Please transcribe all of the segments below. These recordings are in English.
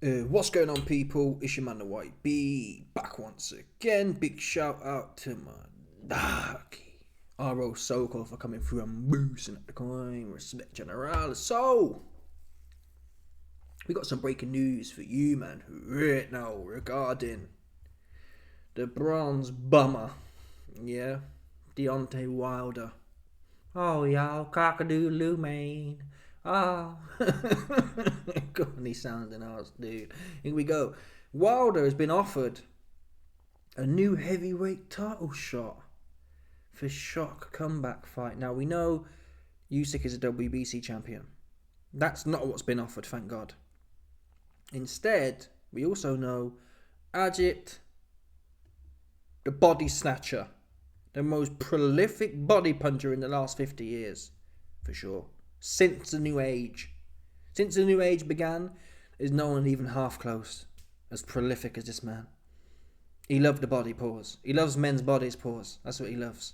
What's going on, people? It's your man, the White Bee, back once again. Big shout out to my doggy R.O. Sokol for coming through and boosting up the coin. Respect general. So, we got some breaking news for you, man, right now regarding the bronze bummer. Yeah, Deontay Wilder. Oh, y'all, cock-a-doodle-doo, man. Oh, God, he sounding ass, dude. Here we go. Wilder has been offered a new heavyweight title shot for shock comeback fight. Now, we know Usyk is a WBC champion. That's not what's been offered, thank God. Instead, we also know Ajit, the body snatcher, the most prolific body puncher in the last 50 years, for sure. Since the new age began, there's no one even half close as prolific as this man. He loved the body, pause. He loves men's bodies, pause. That's what he loves.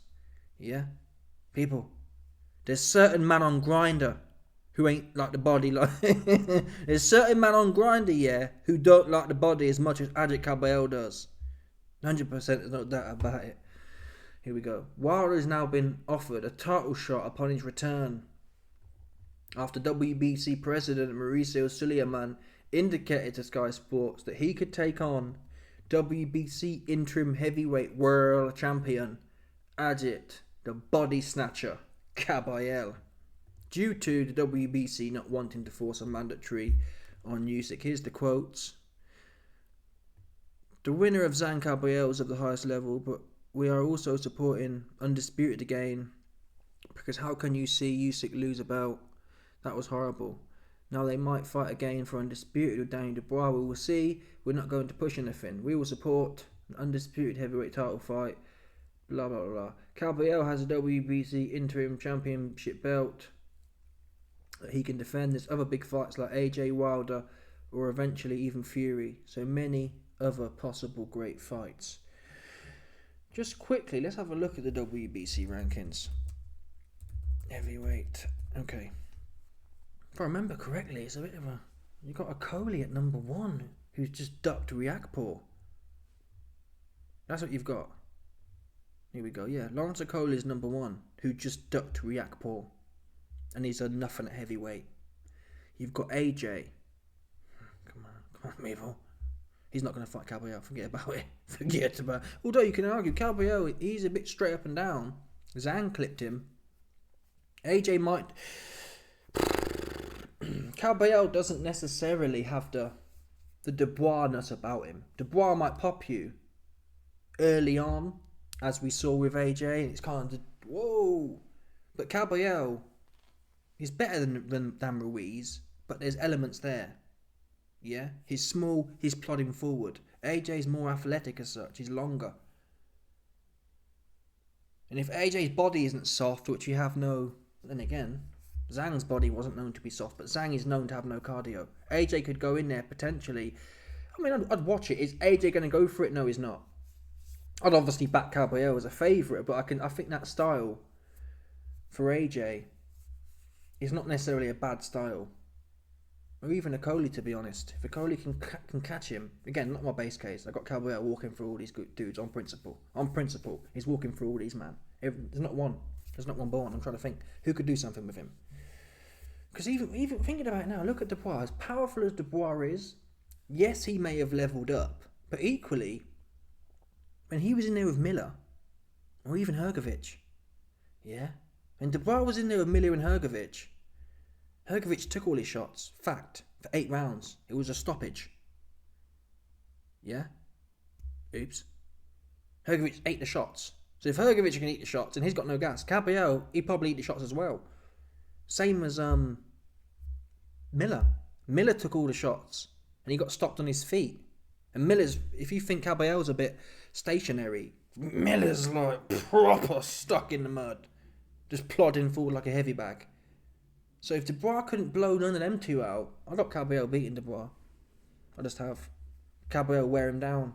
Yeah? People, there's certain man on Grindr who ain't like the body like... There's certain man on Grindr, yeah, who don't like the body as much as Ajit Caballero does. 100%, there's no doubt about it. Here we go. Wilder has now been offered a title shot upon his return after WBC President Mauricio Suleiman indicated to Sky Sports that he could take on WBC Interim Heavyweight World Champion Ajit, the Body Snatcher, Caballero, due to the WBC not wanting to force a mandatory on Usyk. Here's the quotes. The winner of Zhang Caballero is of the highest level, but we are also supporting Undisputed again, because how can you see Usyk lose a belt? That was horrible. Now they might fight again for Undisputed with Danny Dubois. We will see. We're not going to push anything. We will support an Undisputed heavyweight title fight. Blah, blah, blah. Caballero has a WBC interim championship belt that he can defend. There's other big fights like AJ Wilder or eventually even Fury. So many other possible great fights. Just quickly, let's have a look at the WBC rankings. Heavyweight. Okay. If I remember correctly, it's a bit of a... You got a Coley at number 1 who's just ducked Riakporhe. That's what you've got. Here we go, yeah. Lawrence Okolie is number 1 who just ducked Riakporhe. And he's a nothing at heavyweight. You've got AJ. Come on, Mabel. He's not going to fight Caballero. Forget about it. Although you can argue Caballero, he's a bit straight up and down. Zhang clipped him. AJ might... Caballero doesn't necessarily have the Dubois-ness about him. Dubois might pop you early on, as we saw with AJ, and it's kind of, whoa. But Caballero is better than Ruiz, but there's elements there. Yeah? He's small, he's plodding forward. AJ's more athletic as such, he's longer. And if AJ's body isn't soft, which you have no... Then again... Zhang's body wasn't known to be soft, but Zhang is known to have no cardio. AJ could go in there potentially. I mean, I'd watch it. Is AJ going to go for it? No, he's not. I'd obviously back Caballero as a favourite, but I think that style for AJ is not necessarily a bad style. Or even Okolie, to be honest. If Okolie can catch him, again, not my base case. I got Caballero walking through all these good dudes on principle. On principle, he's walking through all these, man. There's not one born. I'm trying to think who could do something with him. Because even thinking about it now, look at Dubois. As powerful as Dubois is, yes, he may have levelled up, but equally, when he was in there with Miller, or even Hrgovic, yeah, and Dubois was in there with Miller and Hrgovic took all his shots. Fact, for 8 rounds, it was a stoppage. Yeah? Oops. Hrgovic ate the shots. So if Hrgovic can eat the shots and he's got no gas, Caballero, he'd probably eat the shots as well. Same as Miller. Miller took all the shots and he got stopped on his feet. And Miller's, if you think Caballero's a bit stationary, Miller's like proper stuck in the mud. Just plodding forward like a heavy bag. So if Dubois couldn't blow none of them two out, I got Caballero beating Dubois. I just have. Caballero wear him down.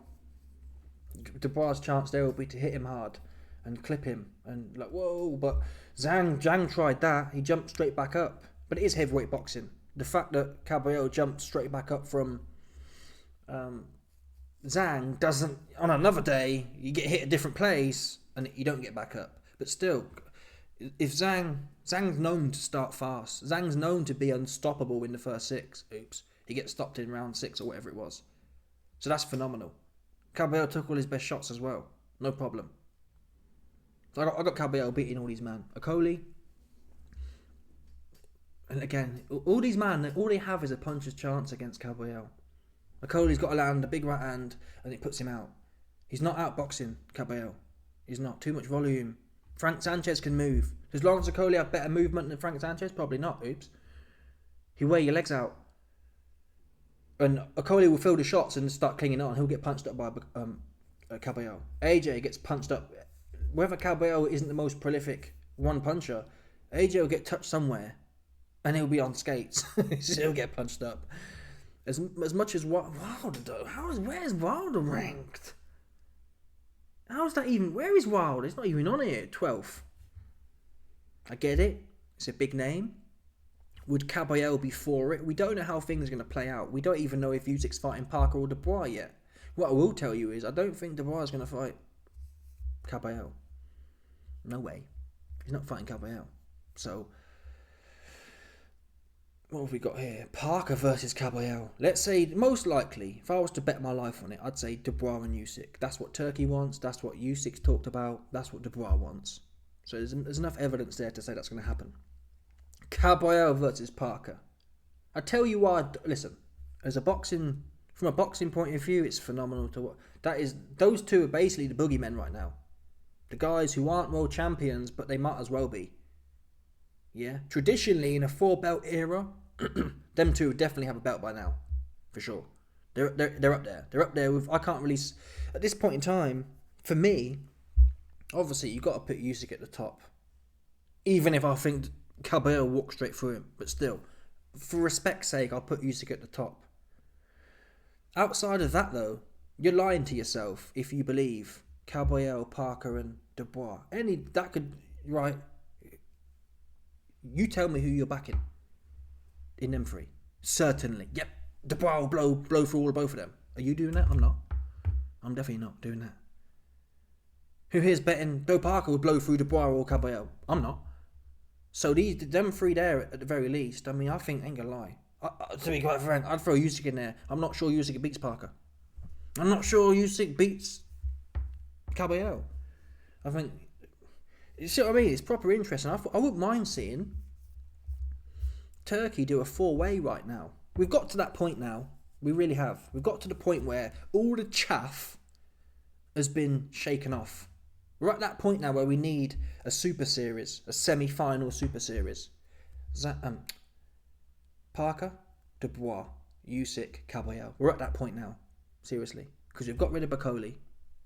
Dubois' chance there will be to hit him hard and clip him and like whoa, but Zhang tried that. He jumped straight back up, but it is heavyweight boxing. The fact that Caballero jumped straight back up from Zhang doesn't. On another day, you get hit a different place and you don't get back up. But still, if Zhang's known to start fast. Zhang's known to be unstoppable in the first 6. Oops, he gets stopped in round 6 or whatever it was. So that's phenomenal. Caballero took all his best shots as well. No problem. So I got Caballero beating all these men. Okoli. And again, all these men, all they have is a puncher's chance against Caballero. Okoli's got to land a big right hand and it puts him out. He's not outboxing Caballero. He's not. Too much volume. Frank Sanchez can move. Does Lawrence Okoli have better movement than Frank Sanchez? Probably not. Oops. You wear your legs out. And Okoli will fill the shots and start clinging on. He'll get punched up by Caballero. AJ gets punched up. Whether Caballero isn't the most prolific one puncher, AJ will get touched somewhere and he'll be on skates. He'll get punched up. As much as Wilder though. Where's Wilder ranked? How's that even? Where is Wilder? It's not even on here. 12th. I get it. It's a big name. Would Caballero be for it? We don't know how things are going to play out. We don't even know if Usyk's fighting Parker or Dubois yet. What I will tell you is I don't think Dubois is going to fight Caballero. No way. He's not fighting Caballero. So, what have we got here? Parker versus Caballero. Let's say, most likely, if I was to bet my life on it, I'd say Dubois and Usyk. That's what Turkey wants. That's what Usyk's talked about. That's what Dubois wants. So there's enough evidence there to say that's going to happen. Caballero versus Parker. I tell you why. Listen, from a boxing point of view, it's phenomenal to watch. Those two are basically the boogeymen right now. The guys who aren't world champions, but they might as well be. Yeah, traditionally in a 4-belt era, them two definitely have a belt by now, for sure. They're up there. They're up there with. I can't really. At this point in time, for me, obviously you got to put Usyk at the top. Even if I think Caballero walked straight through him, but still, for respect's sake, I'll put Usyk at the top. Outside of that, though, you're lying to yourself if you believe Caballero, Parker, and Dubois. Right? You tell me who you're backing in them 3. Certainly, yep. Dubois will blow through all both of them. Are you doing that? I'm not. I'm definitely not doing that. Who here's betting Joe Parker will blow through Dubois or Caballero? I'm not. So them 3 there at the very least. I mean, I think, ain't gonna lie. To be quite frank, I'd throw Usyk in there. I'm not sure Usyk beats Parker. I'm not sure Usyk beats Caballero. I think, you see what I mean? It's proper interesting. I wouldn't mind seeing Turkey do a 4-way right now. We've got to that point now. We really have. We've got to the point where all the chaff has been shaken off. We're at that point now where we need a super series, a semi-final super series. Parker, Dubois, Usyk, Caballero. We're at that point now. Seriously. Because we've got rid of Bakoli.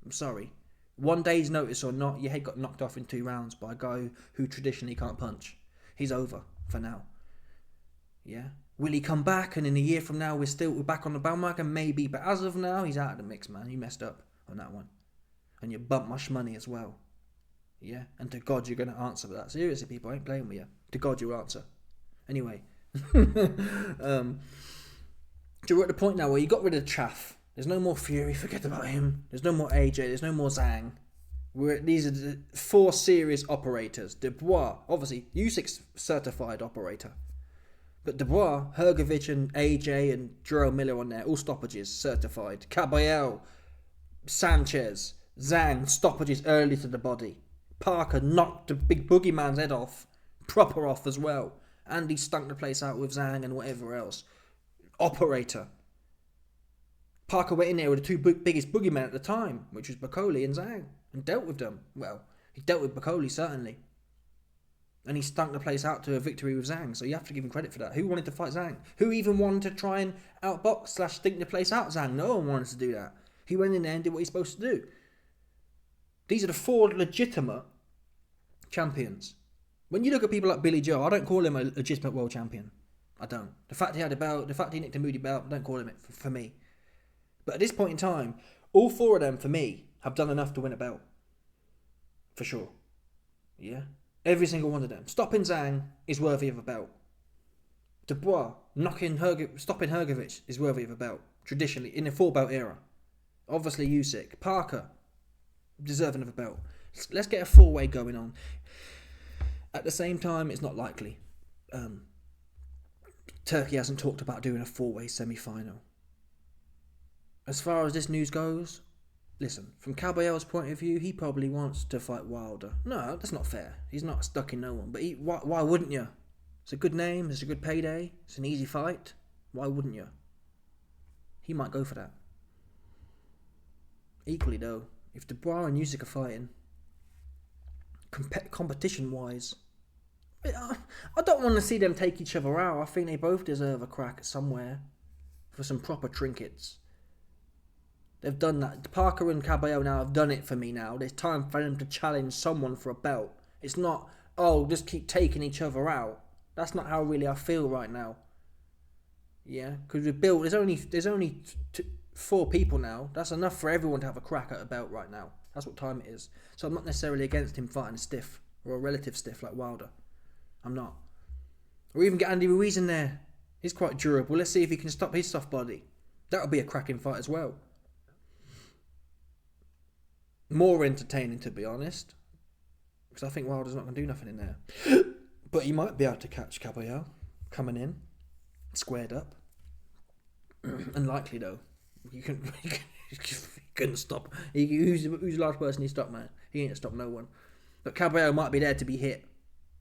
I'm sorry. 1 day's notice or not, your head got knocked off in 2 rounds by a guy who traditionally can't punch. He's over for now. Yeah? Will he come back and in a year from now we're back on the bandwagon? Maybe. But as of now, he's out of the mix, man. You messed up on that one. And you bumped my money as well. Yeah? And to God you're going to answer for that. Seriously, people, I ain't playing with you. To God you'll answer. Anyway. So we're at the point now where you got rid of chaff. There's no more Fury, forget about him. There's no more AJ, there's no more Zhang. These are the 4 serious operators. Dubois, obviously, Usyk's certified operator. But Dubois, Hrgovic and AJ and Jerome Miller on there, all stoppages, certified. Caballero, Sanchez, Zhang, stoppages early to the body. Parker knocked the big boogeyman's head off, proper off as well. And he stunk the place out with Zhang and whatever else. Operator. Parker went in there with the 2 biggest boogeymen at the time, which was Bakoli and Zhang, and dealt with them. Well, he dealt with Bakoli, certainly. And he stunk the place out to a victory with Zhang, so you have to give him credit for that. Who wanted to fight Zhang? Who even wanted to try and outbox / stink the place out Zhang? No one wanted to do that. He went in there and did what he's supposed to do. These are the 4 legitimate champions. When you look at people like Billy Joe, I don't call him a legitimate world champion. I don't. The fact he had a belt, the fact he nicked a Moody belt, I don't call him it for me. But at this point in time, all 4 of them, for me, have done enough to win a belt. For sure. Yeah? Every single one of them. Stopping Zhang is worthy of a belt. Dubois, stopping Hrgovic is worthy of a belt. Traditionally, in the 4-belt era. Obviously Usyk. Parker, deserving of a belt. Let's get a 4-way going on. At the same time, it's not likely. Turkey hasn't talked about doing a 4-way semi-final. As far as this news goes, listen, from Caballero's point of view, he probably wants to fight Wilder. No, that's not fair. He's not stuck in no one. But why wouldn't you? It's a good name. It's a good payday. It's an easy fight. Why wouldn't you? He might go for that. Equally though, if Dubois and Usyk are fighting, competition-wise, I don't want to see them take each other out. I think they both deserve a crack at somewhere for some proper trinkets. They've done that. Parker and Caballero now have done it for me now. There's time for them to challenge someone for a belt. It's not, oh, just keep taking each other out. That's not how really I feel right now. Yeah, because there's only 4 people now. That's enough for everyone to have a crack at a belt right now. That's what time it is. So I'm not necessarily against him fighting a stiff or a relative stiff like Wilder. I'm not. Or even get Andy Ruiz in there. He's quite durable. Let's see if he can stop his soft body. That'll be a cracking fight as well. More entertaining, to be honest. Because I think Wilder's not going to do nothing in there. But he might be able to catch Caballero coming in, squared up. Unlikely though. You couldn't stop. Who's the last person he stopped, man? He ain't stopped no one. But Caballero might be there to be hit.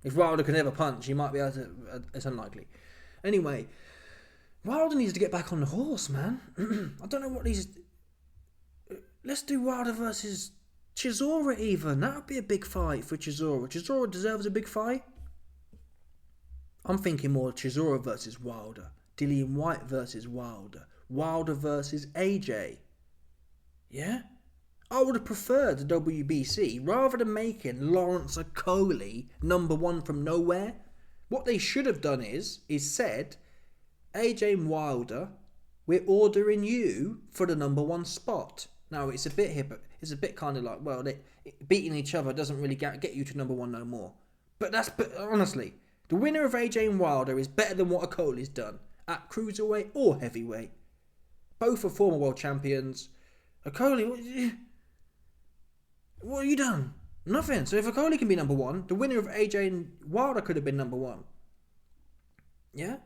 If Wilder can ever punch, he might be able to. It's unlikely. Anyway, Wilder needs to get back on the horse, man. I don't know what these. Let's do Wilder versus Chisora even. That would be a big fight for Chisora. Chisora deserves a big fight. I'm thinking more Chisora versus Wilder. Dillian White versus Wilder. Wilder versus AJ. Yeah? I would have preferred the WBC rather than making Lawrence Okolie #1 from nowhere. What they should have done is said, AJ and Wilder, we're ordering you for the #1 spot. Now it's a bit kind of like, well, beating each other doesn't really get you to #1 no more. But honestly, the winner of AJ and Wilder is better than what Okolie's done at cruiserweight or heavyweight. Both are former world champions. Okolie, what have you done? Nothing. So if Okolie can be #1, the winner of AJ and Wilder could have been #1. Yeah?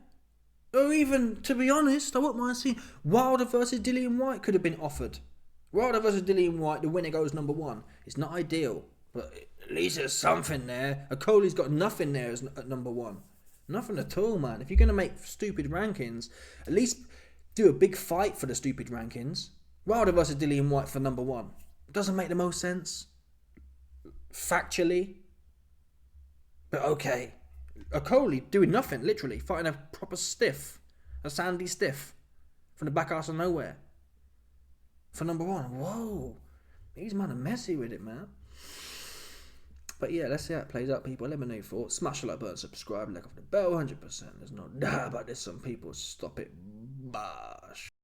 Or even, to be honest, I wouldn't mind seeing Wilder versus Dillian White could have been offered. Wilder versus Dillian White, the winner goes #1. It's not ideal, but at least there's something there. Okolie's got nothing there at #1. Nothing at all, man. If you're going to make stupid rankings, at least do a big fight for the stupid rankings. Wilder versus Dillian White for #1. Doesn't make the most sense. Factually. But okay. Okolie doing nothing, literally. Fighting a proper stiff. A sandy stiff. From the back arse of nowhere. For #1. Whoa. These men are messy with it, man. But yeah, let's see how it plays out, people. Let me know your thoughts. Smash the like button, subscribe, like off the bell, 100%. There's no doubt about this. Some people stop it. Bosh.